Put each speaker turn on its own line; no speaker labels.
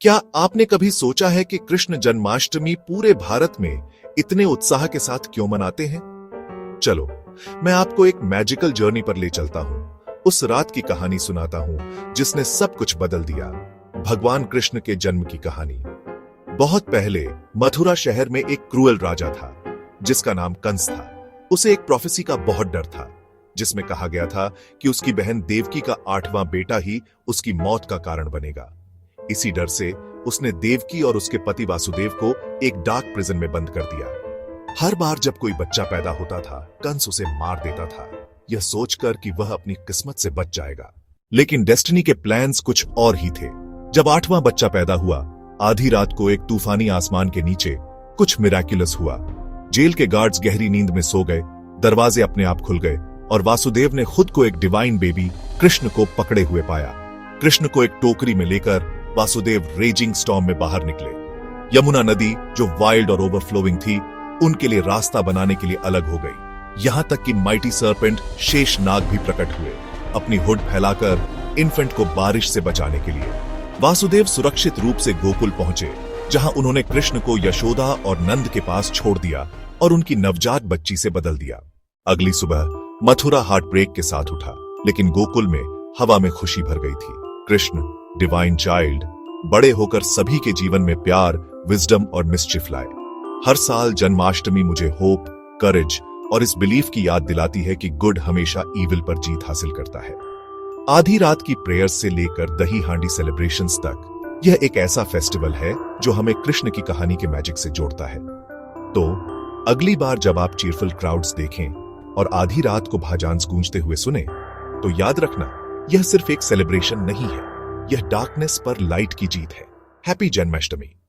क्या आपने कभी सोचा है कि कृष्ण जन्माष्टमी पूरे भारत में इतने उत्साह के साथ क्यों मनाते हैं? चलो, मैं आपको एक मैजिकल जर्नी पर ले चलता हूं, उस रात की कहानी सुनाता हूं जिसने सब कुछ बदल दिया। भगवान कृष्ण के जन्म की कहानी। बहुत पहले मथुरा शहर में एक क्रूअल राजा था जिसका नाम कंस था। उसे एक प्रोफेसी का बहुत डर था जिसमें कहा गया था कि उसकी बहन देवकी का 8वां बेटा ही उसकी मौत का कारण बनेगा। इसी डर से उसने देवकी और उसके पति वासुदेव को एक डार्क प्रिजन में बंद कर दिया। हर बार जब कोई बच्चा पैदा होता था, कंस उसे मार देता था, यह सोचकर कि वह अपनी किस्मत से बच जाएगा। लेकिन डेस्टिनी के प्लान्स कुछ और ही थे। जब 8वां बच्चा पैदा हुआ, आधी रात को एक तूफानी आसमान के नीचे कुछ मिराक्युलस हुआ। जेल के गार्ड्स गहरी नींद में सो गए, दरवाजे अपने आप खुल गए और वासुदेव ने खुद को एक डिवाइन बेबी कृष्ण को पकड़े हुए पाया। कृष्ण को एक टोकरी में लेकर वासुदेव रेजिंग स्टॉर्म में बाहर निकले। यमुना नदी, जो वाइल्ड और ओवरफ्लोइंग थी, उनके लिए रास्ता बनाने के लिए अलग हो गई। यहां तक कि माइटी सर्पेंट शेष नाग भी प्रकट हुए, अपनी हुड फैलाकर इन्फेंट को बारिश से बचाने के लिए। वासुदेव सुरक्षित रूप से गोकुल पहुंचे, जहां उन्होंने कृष्ण को यशोदा और नंद के पास छोड़ दिया और उनकी नवजात बच्ची से बदल दिया। अगली सुबह मथुरा हार्ट ब्रेक के साथ उठा, लेकिन गोकुल में हवा में खुशी भर गई थी। कृष्ण, डिवाइन चाइल्ड, बड़े होकर सभी के जीवन में प्यार, विजडम और मिस्चिफ लाए। हर साल जन्माष्टमी मुझे होप, करेज और इस बिलीफ की याद दिलाती है कि गुड हमेशा ईविल पर जीत हासिल करता है। आधी रात की प्रेयर्स से लेकर दही हांडी सेलिब्रेशंस तक, यह एक ऐसा फेस्टिवल है जो हमें कृष्ण की कहानी के मैजिक से जोड़ता है। तो अगली बार जब आप चीयरफुल क्राउड्स देखें और आधी रात को भाजान्स गूंजते हुए सुने, तो याद रखना, यह सिर्फ एक सेलिब्रेशन नहीं है, यह डार्कनेस पर लाइट की जीत है। हैप्पी जन्माष्टमी।